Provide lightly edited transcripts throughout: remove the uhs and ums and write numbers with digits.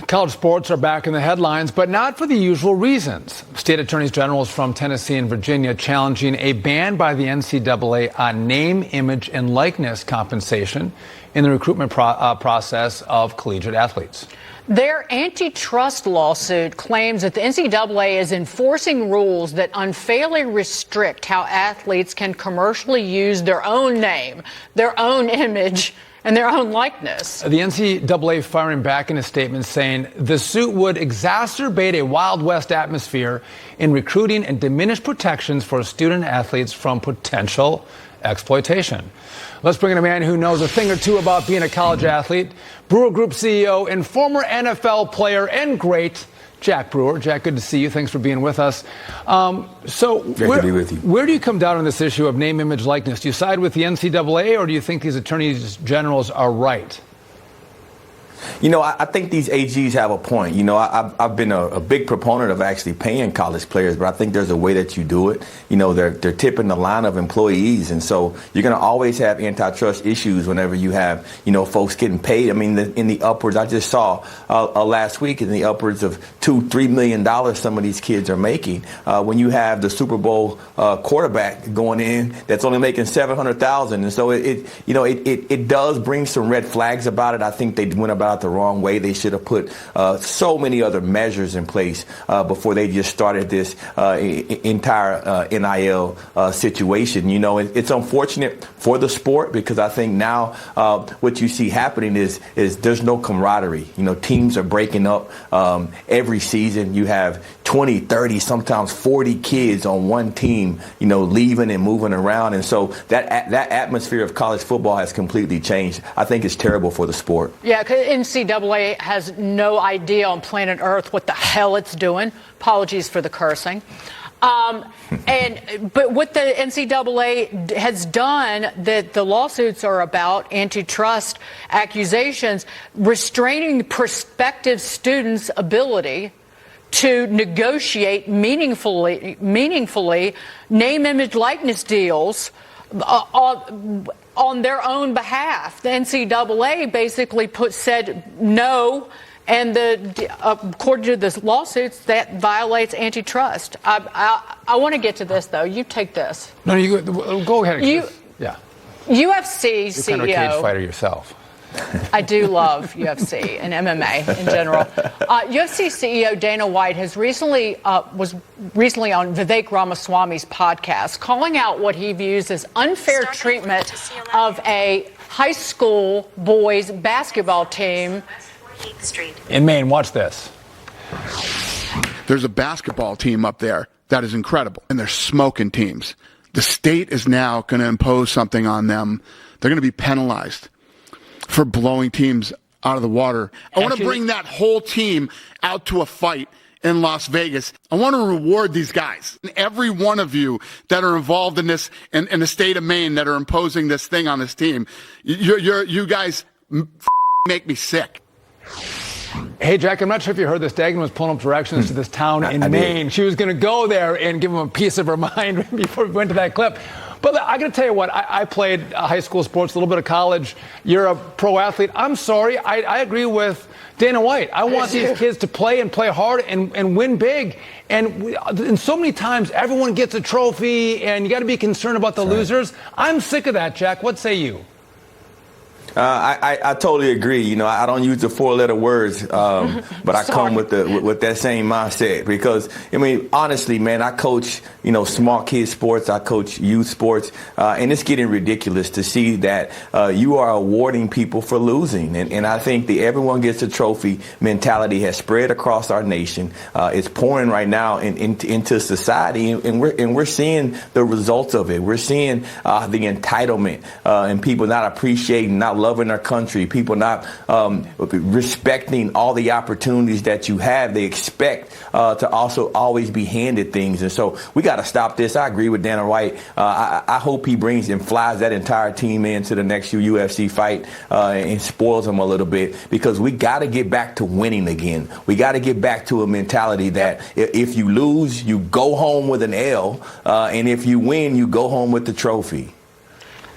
College sports are back in the headlines, but not for the usual reasons. State attorneys generals from Tennessee and Virginia challenging a ban by the NCAA on name, image, and likeness compensation in the recruitment process of collegiate athletes. Their antitrust lawsuit claims that the NCAA is enforcing rules that unfairly restrict how athletes can commercially use their own name, their own image, and their own likeness. The NCAA firing back in a statement saying the suit would exacerbate a Wild West atmosphere in recruiting and diminish protections for student athletes from potential exploitation. Let's bring in a man who knows a thing or two about being a college athlete, Brewer Group CEO and former NFL player and great Jack Brewer. Jack, good to see you. Thanks for being with us. Great to be with you. Where do you come down on this issue of name, image, likeness? Do you side with the NCAA, or do you think these attorneys generals are right? You know, I think these AGs have a point. You know, I've been a big proponent of actually paying college players, but I think there's a way that you do it. You know, they're tipping the line of employees, and so you're going to always have antitrust issues whenever you have, you know, folks getting paid. I mean, in the upwards, I just saw last week in the upwards of $2-3 million some of these kids are making. When you have the Super Bowl quarterback going in that's only making $700,000, and so it does bring some red flags about it. I think they went about it the wrong way. They should have put so many other measures in place before they just started this entire NIL situation. You know, it's unfortunate for the sport because I think now what you see happening is there's no camaraderie. You know, teams are breaking up every season. You have 20, 30, sometimes 40 kids on one team, you know, leaving and moving around. And so that atmosphere of college football has completely changed. I think it's terrible for the sport. Yeah, because NCAA has no idea on planet Earth what the hell it's doing. Apologies for the cursing. But what the NCAA has done, that the lawsuits are about antitrust accusations, restraining prospective students' ability to negotiate meaningfully name, image, likeness deals on their own behalf. The NCAA basically said no, and according to the lawsuits, that violates antitrust. I want to get to this, though. You take this. No, you go ahead. Yeah. UFC CEO. You're kind of a cage fighter yourself. I do love UFC and MMA in general. UFC CEO Dana White was recently on Vivek Ramaswamy's podcast, calling out what he views as unfair treatment of a high school boys basketball team in Maine. Watch this. There's a basketball team up there that is incredible, and they're smoking teams. The state is now going to impose something on them. They're going to be penalized for blowing teams out of the water. I want to bring that whole team out to a fight in Las Vegas. I want to reward these guys. And every one of you that are involved in this, in the state of Maine, that are imposing this thing on this team, you guys make me sick. Hey, Jack, I'm not sure if you heard this. Dagan was pulling up directions to this town in Maine. She was going to go there and give him a piece of her mind before we went to that clip. But I got to tell you what, I played high school sports, a little bit of college. You're a pro athlete. I'm sorry. I agree with Dana White. I want these kids to play and play hard and win big. And so many times, everyone gets a trophy, and you got to be concerned about the losers. I'm sick of that, Jack. What say you? I totally agree. You know, I don't use the four-letter words, but I come with that same mindset because, I mean, honestly, man, I coach, you know, small kids sports. I coach youth sports, and it's getting ridiculous to see that you are awarding people for losing. And I think the everyone gets a trophy mentality has spread across our nation. It's pouring right now into society, and we're seeing the results of it. We're seeing the entitlement and people not appreciating, not loving our country, people not respecting all the opportunities that you have. They expect to also always be handed things. And so we got to stop this. I agree with Dana White. I hope he brings and flies that entire team into the next UFC fight and spoils them a little bit, because we got to get back to winning again. We got to get back to a mentality that if you lose, you go home with an L, and if you win, you go home with the trophy.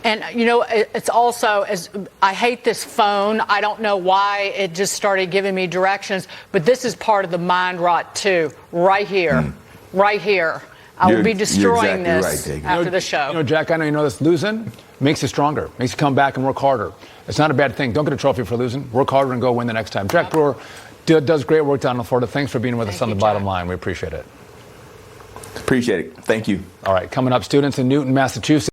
And, it's also, as I hate this phone. I don't know why it just started giving me directions, but this is part of the mind rot, too, right here. Right here. I will be destroying this after the show. Jack, I know you know this. Losing makes you stronger, makes you come back and work harder. It's not a bad thing. Don't get a trophy for losing. Work harder and go win the next time. Jack Brewer does great work down in Florida. Thanks for being with us on the bottom line. We appreciate it. Appreciate it. Thank you. All right, coming up, students in Newton, Massachusetts.